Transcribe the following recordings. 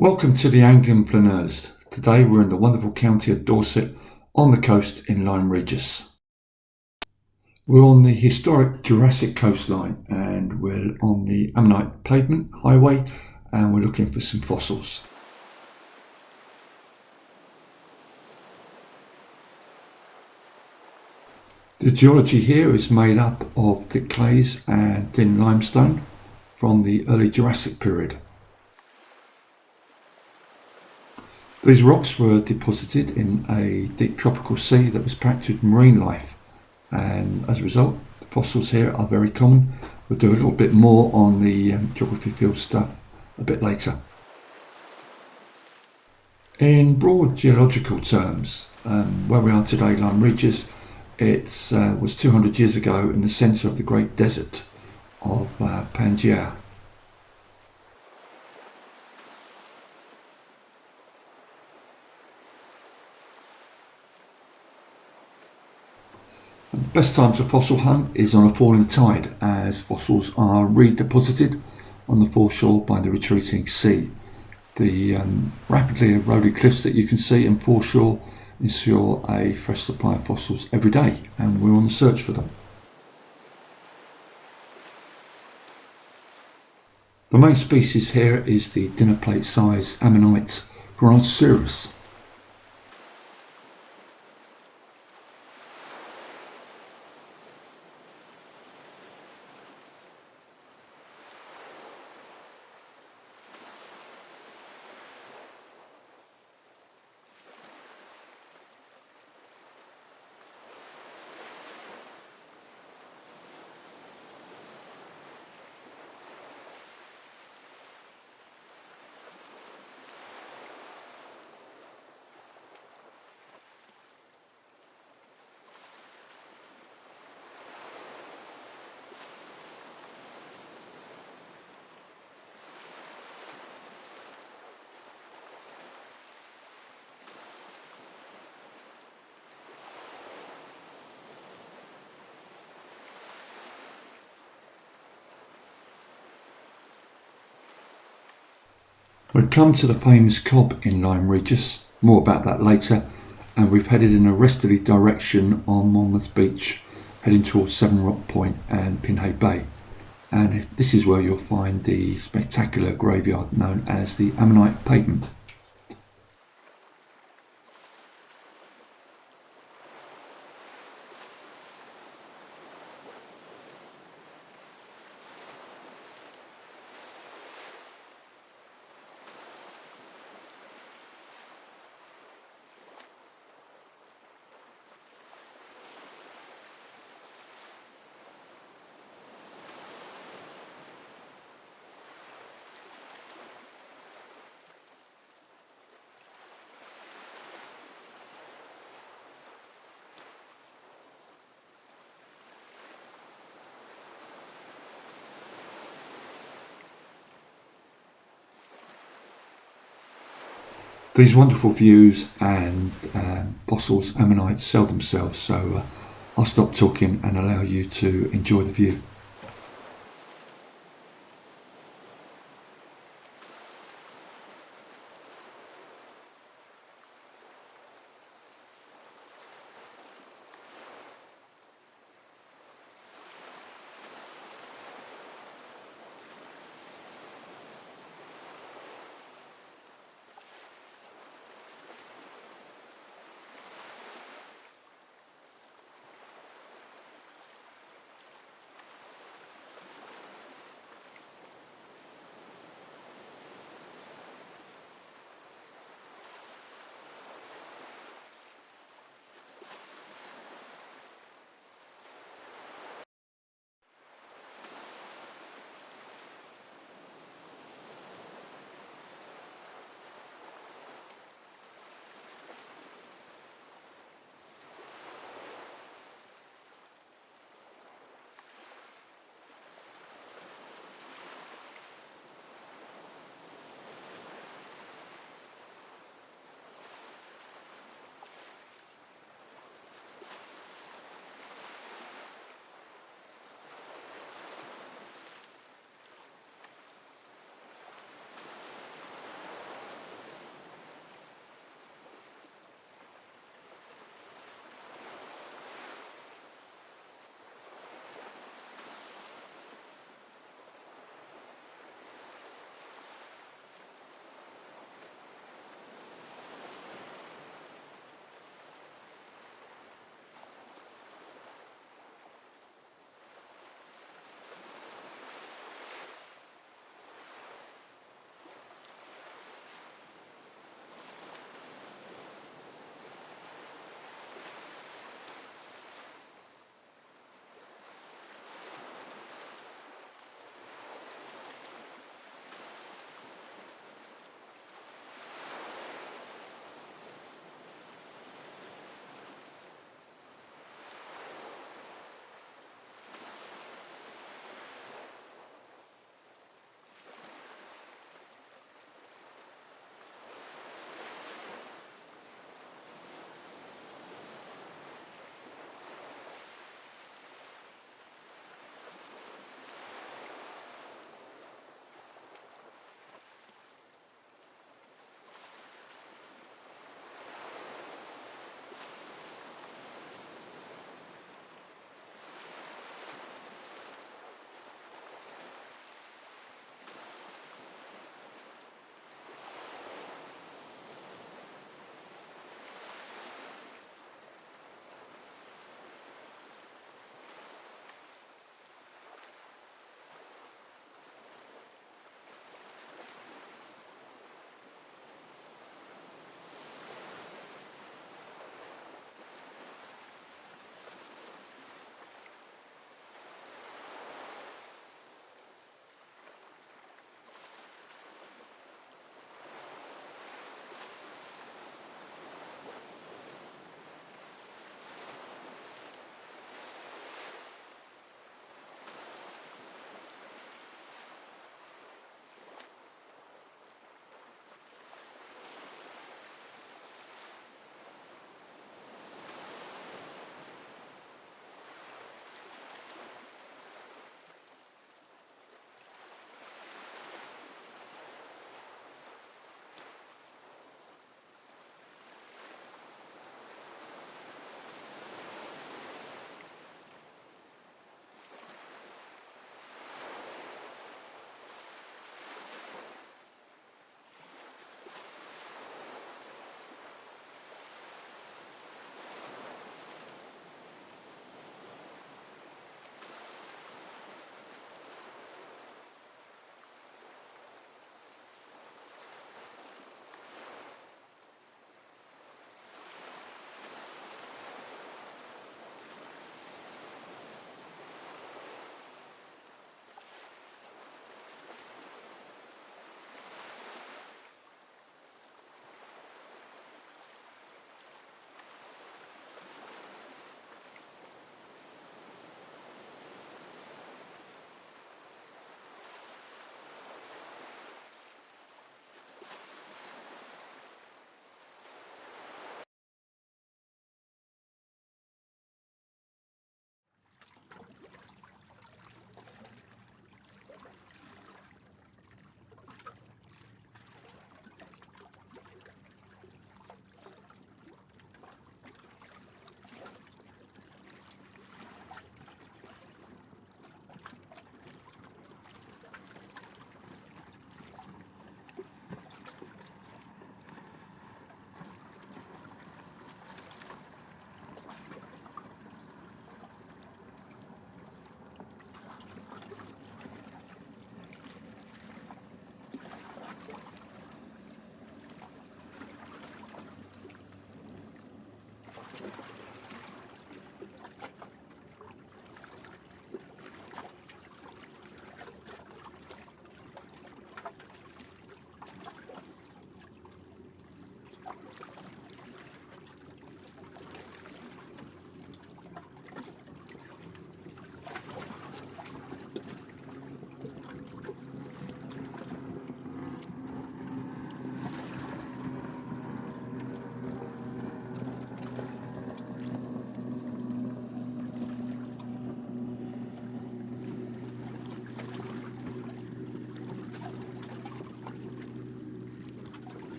Welcome to the Anglian Flaneurs. Today we're in the wonderful county of Dorset on the coast in Lyme Regis. We're on the historic Jurassic coastline and we're on the Ammonite pavement highway and we're looking for some fossils. The geology here is made up of thick clays and thin limestone from the early Jurassic period. These rocks were deposited in a deep tropical sea that was packed with marine life, and as a result the fossils here are very common. We'll do a little bit more on the geography field stuff a bit later. In broad geological terms, where we are today, Lyme Regis, it was 200 years ago in the centre of the great desert of Pangaea. The best time to fossil hunt is on a falling tide, as fossils are redeposited on the foreshore by the retreating sea. The rapidly eroded cliffs that you can see in foreshore ensure a fresh supply of fossils every day, and we're on the search for them. The main species here is the dinner plate size Ammonite Coroniceras. We've come to the famous Cobb in Lyme Regis, more about that later, and we've headed in a westerly direction on Monmouth Beach, heading towards Seven Rock Point and Pinhay Bay. And this is where you'll find the spectacular graveyard known as the Ammonite pavement. These wonderful views and fossils, ammonites, sell themselves, so I'll stop talking and allow you to enjoy the view.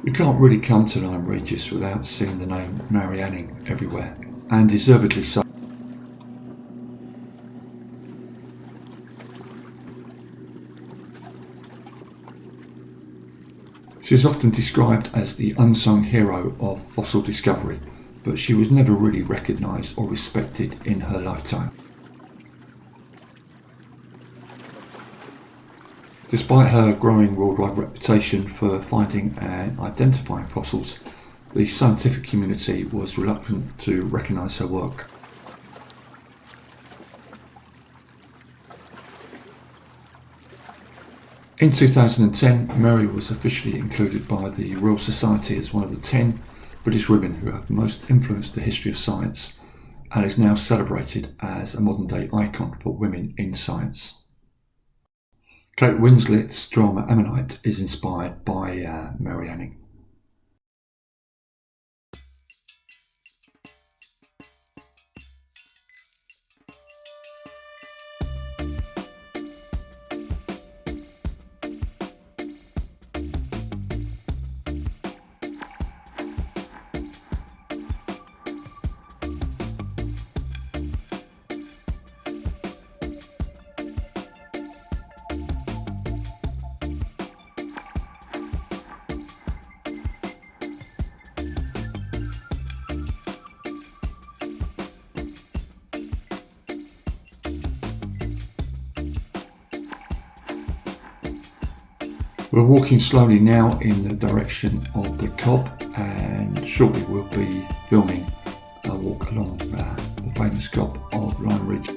You can't really come to Lyme Regis without seeing the name Marianne everywhere, and deservedly so. She is often described as the unsung hero of fossil discovery, but she was never really recognised or respected in her lifetime. Despite her growing worldwide reputation for finding and identifying fossils, the scientific community was reluctant to recognise her work. In 2010, Mary was officially included by the Royal Society as one of the 10 British women who have most influenced the history of science, and is now celebrated as a modern-day icon for women in science. Kate Winslet's drama Ammonite is inspired by Marianne. We're walking slowly now in the direction of the Cobb, and shortly we'll be filming a walk along the famous Cobb of Lyme Regis.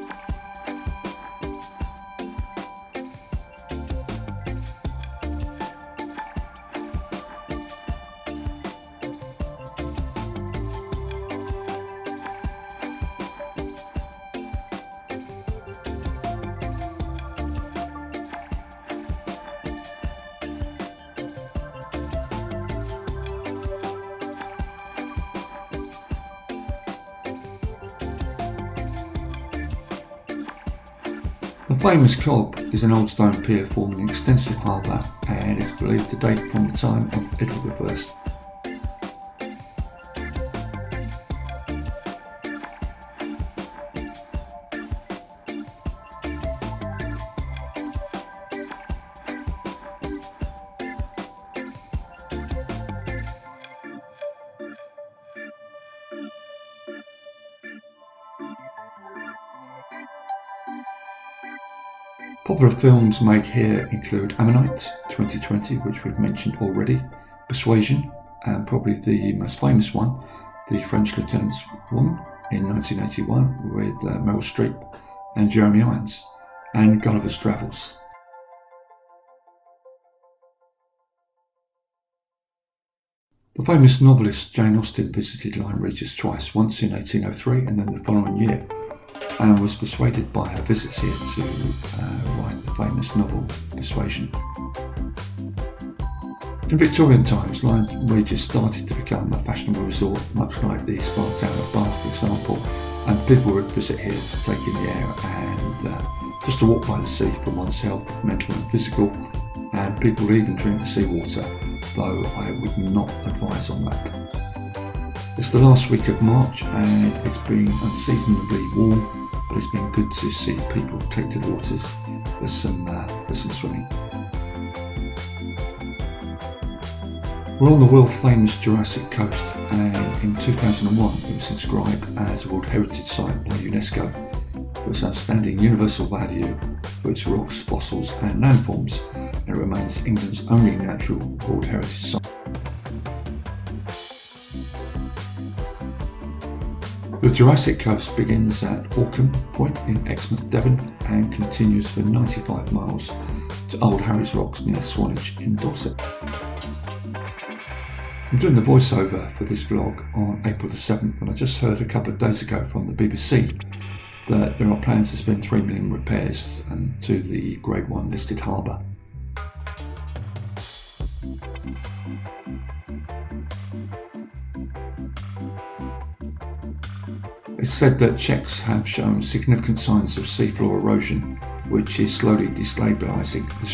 The famous Cobb is an old stone pier forming an extensive harbour, and is believed to date from the time of Edward I. Popular films made here include Ammonite 2020, which we've mentioned already, Persuasion, and probably the most famous one, The French Lieutenant's Woman in 1981 with Meryl Streep and Jeremy Irons, and Gulliver's Travels. The famous novelist Jane Austen visited Lyme Regis twice, once in 1803 and then the following year, and was persuaded by her visits here to write the famous novel Persuasion. In Victorian times, Lyme Regis started to become a fashionable resort, much like the spa town of Bath, for example, and people would visit here to take in the air and just to walk by the sea for one's health, mental and physical, and people would even drink the seawater, though I would not advise on that. It's the last week of March and it's been unseasonably warm, but it's been good to see people take to the waters for some swimming. We're on the world famous Jurassic coast, and in 2001 it was inscribed as a World Heritage Site by UNESCO for its outstanding universal value for its rocks, fossils and landforms, and it remains England's only natural World Heritage Site. The Jurassic coast begins at Orcombe Point in Exmouth, Devon, and continues for 95 miles to Old Harry's Rocks near Swanage in Dorset. I'm doing the voiceover for this vlog on April the 7th, and I just heard a couple of days ago from the BBC that there are plans to spend £3 million repairs to the Grade 1 listed harbour. It's said that checks have shown significant signs of seafloor erosion, which is slowly destabilising the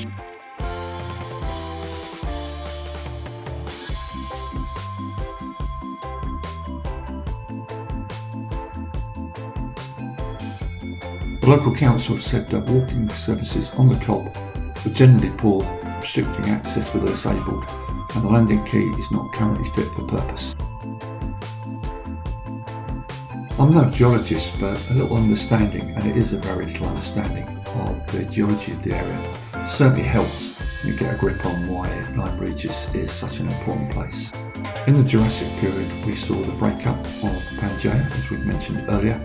The local council said that walking services on the Cobb were generally poor, restricting access for the disabled, and the landing quay is not currently fit for purpose. I'm no geologist, but a little understanding, and it is a very little understanding, of the geology of the area certainly helps when you get a grip on why Lyme Regis is such an important place. In the Jurassic period, we saw the breakup of Pangaea, as we mentioned earlier,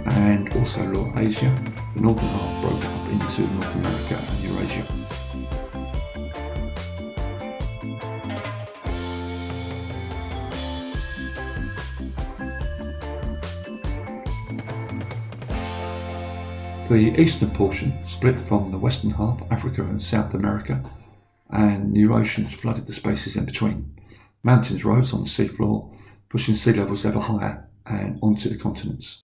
and also Laurasia. The northern half broke up into North America and Eurasia. The eastern portion split from the western half, Africa and South America, and new oceans flooded the spaces in between. Mountains rose on the seafloor, pushing sea levels ever higher and onto the continents.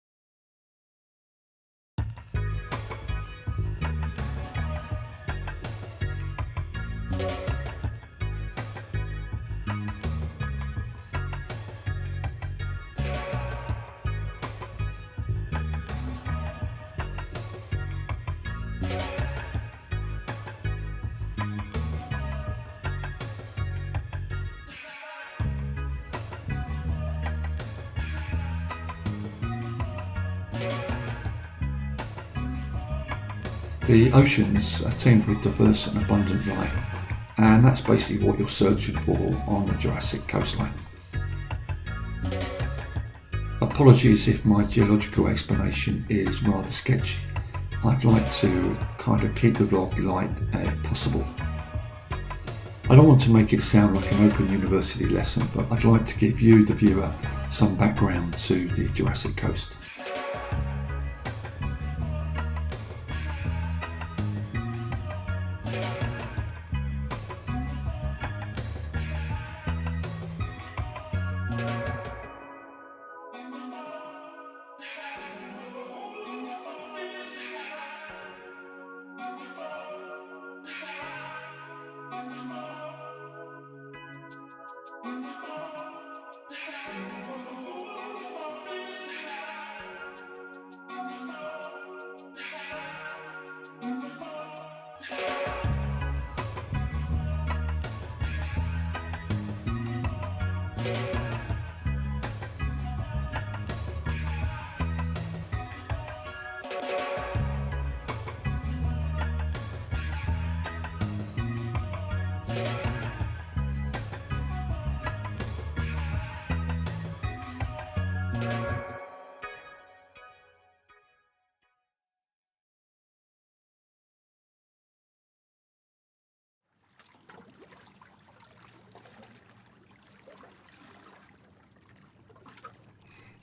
The oceans are teemed with diverse and abundant life, and that's basically what you're searching for on the Jurassic coastline. Apologies if my geological explanation is rather sketchy. I'd like to kind of keep the vlog light if possible. I don't want to make it sound like an open university lesson, but I'd like to give you, the viewer, some background to the Jurassic coast.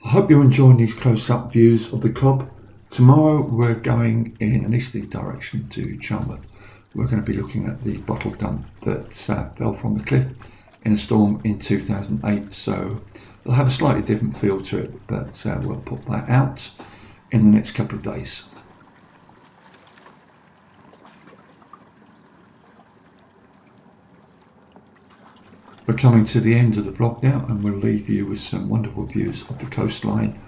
I hope you're enjoying these close-up views of the Cobb. Tomorrow we're going in an easterly direction to Charmouth. We're going to be looking at the bottle dump that fell from the cliff in a storm in 2008, so it'll have a slightly different feel to it, but we'll put that out in the next couple of days. We're coming to the end of the vlog now, and we'll leave you with some wonderful views of the coastline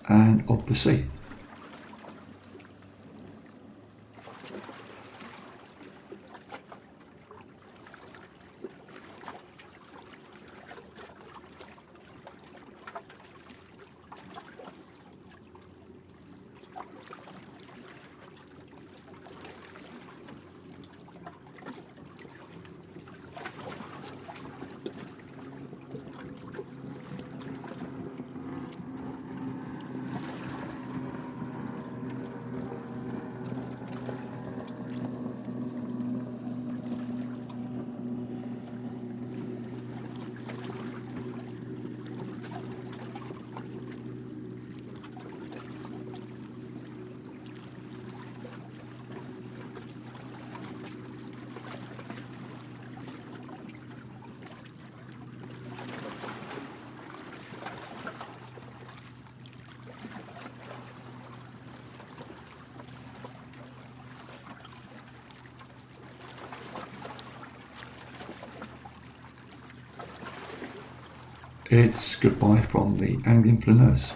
and of the sea. It's goodbye from the Anglian Flaneurs.